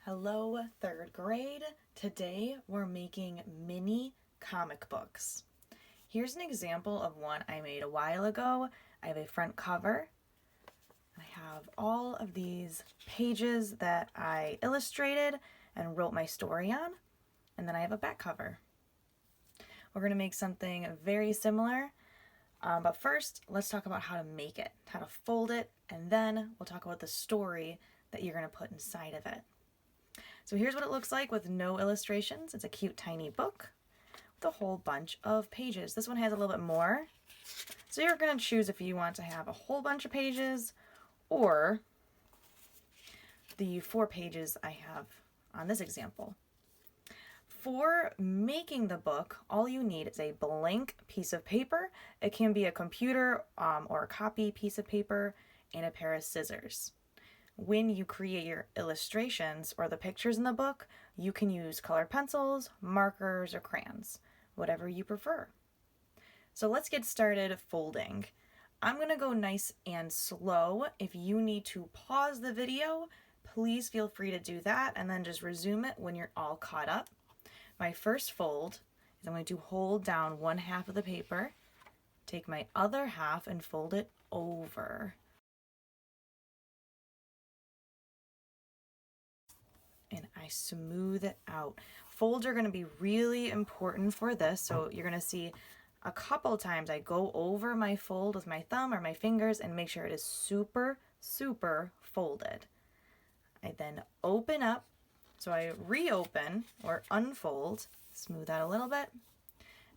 Hello, third grade. Today we're making mini comic books. Here's an example of one I made a while ago. I have a front cover. I have all of these pages that I illustrated and wrote my story on. And then I have a back cover. We're going to make something very similar. But first, let's talk about how to make it, how to fold it, and then we'll talk about the story that you're going to put inside of it. So here's what it looks like with no illustrations. It's a cute tiny book with a whole bunch of pages. This one has a little bit more. So you're going to choose if you want to have a whole bunch of pages or the 4 pages I have on this example. For making the book, all you need is a blank piece of paper. It can be a computer or a copy piece of paper and a pair of scissors. When you create your illustrations or the pictures in the book, you can use colored pencils, markers, or crayons, whatever you prefer. So let's get started folding. I'm going to go nice and slow. If you need to pause the video, please feel free to do that and then just resume it when you're all caught up. My first fold is I'm going to hold down one half of the paper, take my other half and fold it over. And I smooth it out. Folds are going to be really important for this, so you're going to see a couple times I go over my fold with my thumb or my fingers and make sure it is super folded. I then open up, so I reopen or unfold, smooth out a little bit,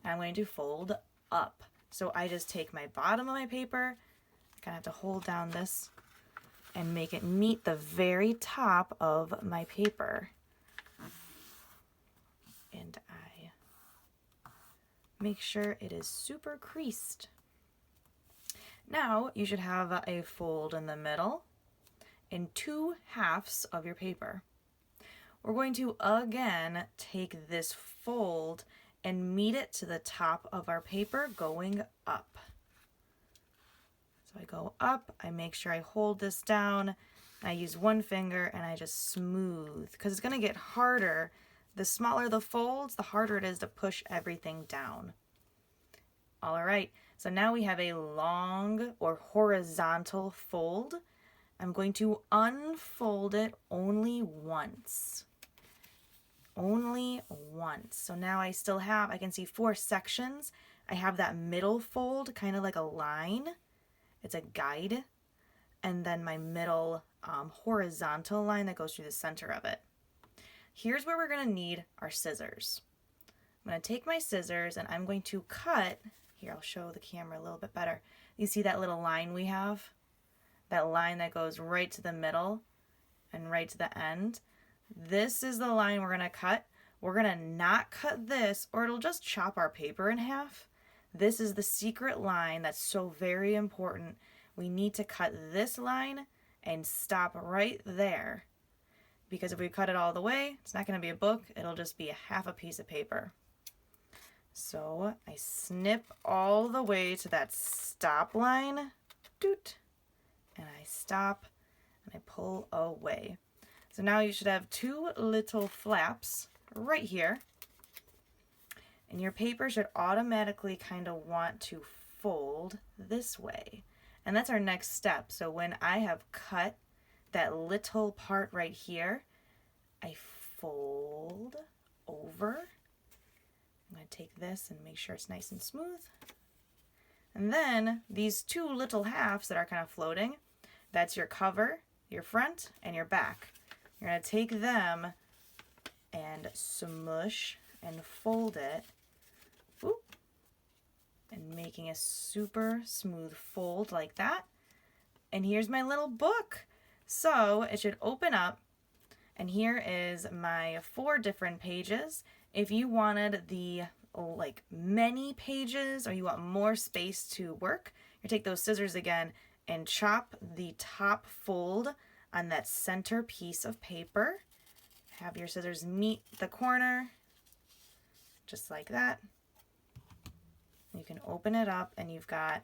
and I'm going to fold up. So I just take my bottom of my paper, I kind of have to hold down this and make it meet the very top of my paper. And I make sure it is super creased. Now you should have a fold in the middle and 2 halves of your paper. We're going to again take this fold and meet it to the top of our paper going up. So I go up, I make sure I hold this down, I use one finger and I just smooth, because it's going to get harder. The smaller the folds, the harder it is to push everything down. All right, so now we have a long or horizontal fold. I'm going to unfold it only once. Only once. So now I still have, I can see 4 sections. I have that middle fold, kind of like a line. It's a guide, and then my middle horizontal line that goes through the center of it. Here's where we're going to need our scissors. I'm going to take my scissors and I'm going to cut. Here, I'll show the camera a little bit better. You see that little line we have? That line that goes right to the middle and right to the end. This is the line we're going to cut. We're going to not cut this or it'll just chop our paper in half. This is the secret line that's so very important. We need to cut this line and stop right there. Because if we cut it all the way, it's not going to be a book. It'll just be a half a piece of paper. So I snip all the way to that stop line. Doot. And I stop and I pull away. So now you should have 2 little flaps right here. And your paper should automatically kind of want to fold this way. And that's our next step. So when I have cut that little part right here, I fold over. I'm going to take this and make sure it's nice and smooth. And then these 2 little halves that are kind of floating, that's your cover, your front, and your back. You're going to take them and smush and fold it. Oop, and making a super smooth fold like that. And here's my little book. So it should open up, and here is my 4 different pages. If you wanted the like many pages or you want more space to work, you take those scissors again and chop the top fold on that center piece of paper. Have your scissors meet the corner, just like that. You can open it up and you've got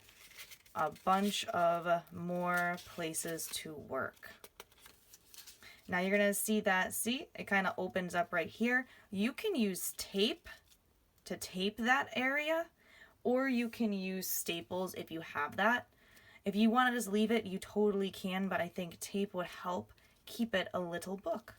a bunch of more places to work. Now you're going to see that, see, it kind of opens up right here. You can use tape to tape that area, or you can use staples if you have that. If you want to just leave it, you totally can, but I think tape would help keep it a little book.